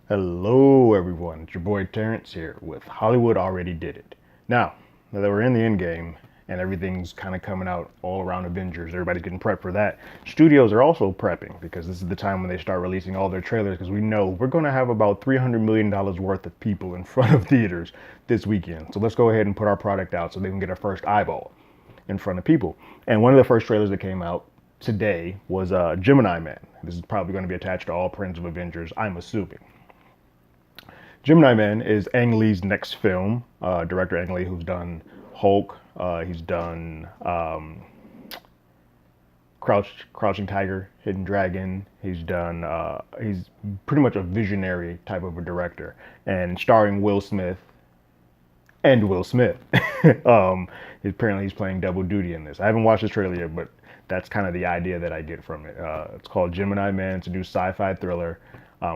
Hello, everyone. It's your boy Terrence here with Hollywood Already Did It. Now that we're in the end game and everything's kind of coming out all around Avengers, everybody's getting prepped for that. Studios are also prepping because this is the time when they start releasing all their trailers because we know we're going to have about $300 million worth of people in front of theaters this weekend. So let's go ahead and put our product out so they can get our first eyeball in front of people. And one of the first trailers that came out today was Gemini Man. This is probably going to be attached to all prints of Avengers, I'm assuming. Gemini Man is Ang Lee's next film. Director Ang Lee, who's done Hulk, he's done Crouching Tiger, Hidden Dragon. He's pretty much a visionary type of a director, and starring Will Smith and Will Smith. Apparently he's playing double duty in this. I haven't watched the trailer yet, but that's kind of the idea that I get from it. It's called Gemini Man. It's a new sci-fi thriller,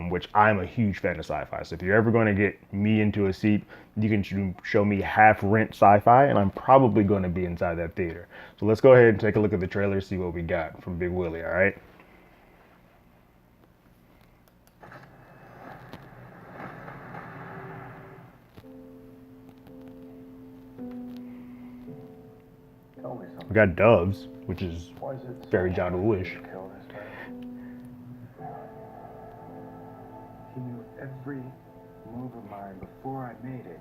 which I'm a huge fan of sci-fi. So if you're ever going to get me into a seat, you can show me half rent sci-fi, and I'm probably going to be inside that theater. So let's go ahead and take a look at the trailer, see what we got from Big Willie, all right? Tell me We something. got doves, which is Why is it very so John hard Woo-ish. to kill this guy? He knew every move of mine before I made it.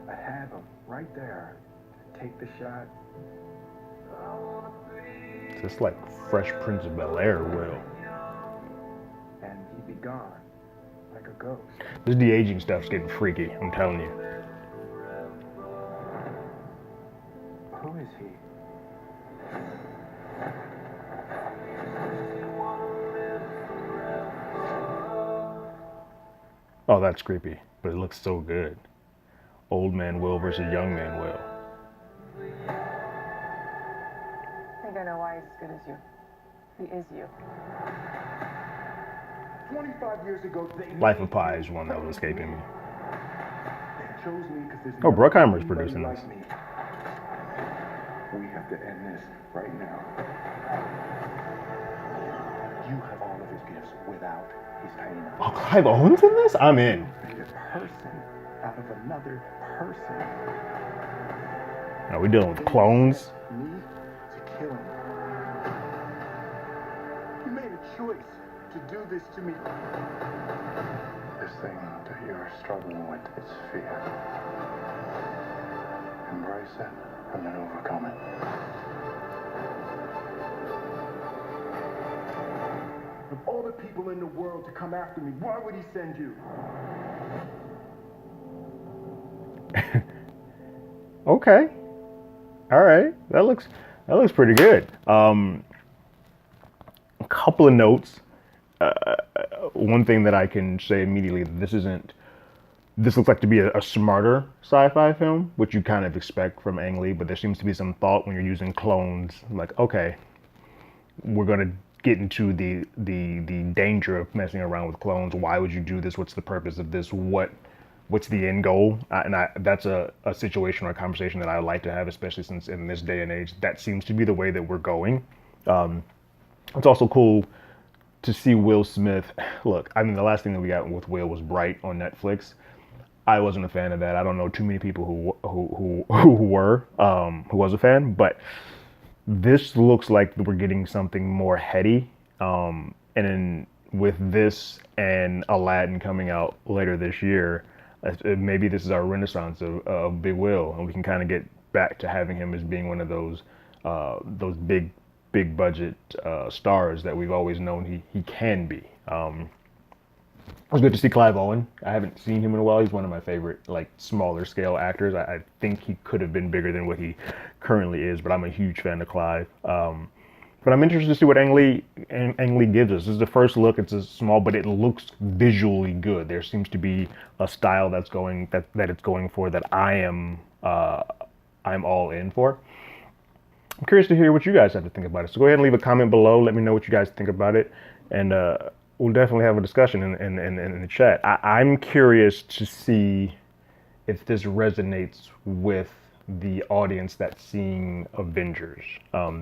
I had him right there to take the shot. It's just like Fresh Prince of Bel-Air, Will. And he'd be gone, like a ghost. This de-aging stuff's getting freaky, I'm telling you. Who is he? Oh, that's creepy, but it looks so good. Old man Will versus young man Will. I think I know why he's as good as you. He is you. 25 years ago, they Life of Pi is one that was escaping me. They chose me because there's Oh, never Bruckheimer's anybody producing like this. me. We have to end this right now. You have all of his gifts without his pain. Oh, Clive Owen's in this? I'm in. Be a person out of another person. Are we dealing with clones? Me to kill him. You made a choice to do this to me. This thing that you're struggling with is fear. Embrace it and then overcome it. Of all the people in the world to come after me, why would he send you? Okay. All right. That looks pretty good. A couple of notes. One thing that I can say immediately, this looks like to be a smarter sci-fi film, which you kind of expect from Ang Lee, but there seems to be some thought when you're using clones. Like, okay, we're gonna get into the danger of messing around with clones. Why would you do this? What's the purpose of this? What's the end goal? That's a situation or a conversation that I like to have, especially since in this day and age, that seems to be the way that we're going. It's also cool to see Will Smith. Look, I mean, the last thing that we got with Will was Bright on Netflix. I wasn't a fan of that. I don't know too many people who was a fan, but this looks like we're getting something more heady. And then with this and Aladdin coming out later this year, maybe this is our renaissance of Big Will, and we can kind of get back to having him as being one of those big budget stars that we've always known he can be. It was good to see Clive Owen. I haven't seen him in a while. He's one of my favorite, like, smaller scale actors. I think he could have been bigger than what he currently is, but I'm a huge fan of Clive. But I'm interested to see what Ang Lee gives us. This is the first look. It's a small, but it looks visually good. There seems to be a style that it's going for that I'm all in for. I'm curious to hear what you guys have to think about it. So go ahead and leave a comment below. Let me know what you guys think about it, and we'll definitely have a discussion in the chat. I'm curious to see if this resonates with the audience that's seeing Avengers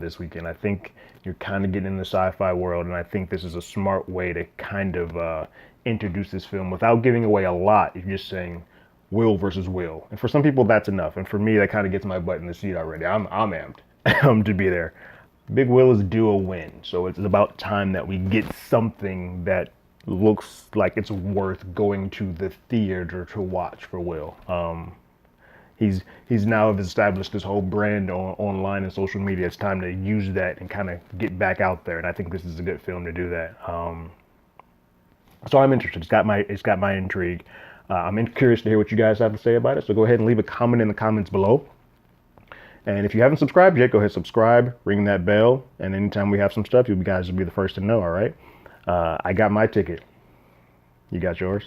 this weekend. I think you're kind of getting in the sci-fi world, and I think this is a smart way to kind of introduce this film without giving away a lot. You're just saying Will versus Will, and for some people that's enough, and for me that kind of gets my butt in the seat already. I'm amped to be there. Big Will is due a win, so it's about time that we get something that looks like it's worth going to the theater to watch for Will. He's now established this whole brand online and social media. It's time to use that and kind of get back out there, and I think this is a good film to do that. So I'm interested. It's got my intrigue. I'm curious to hear what you guys have to say about it. So go ahead and leave a comment in the comments below. And if you haven't subscribed yet, go ahead and subscribe, ring that bell, and anytime we have some stuff, you guys will be the first to know. All right. I got my ticket. You got yours?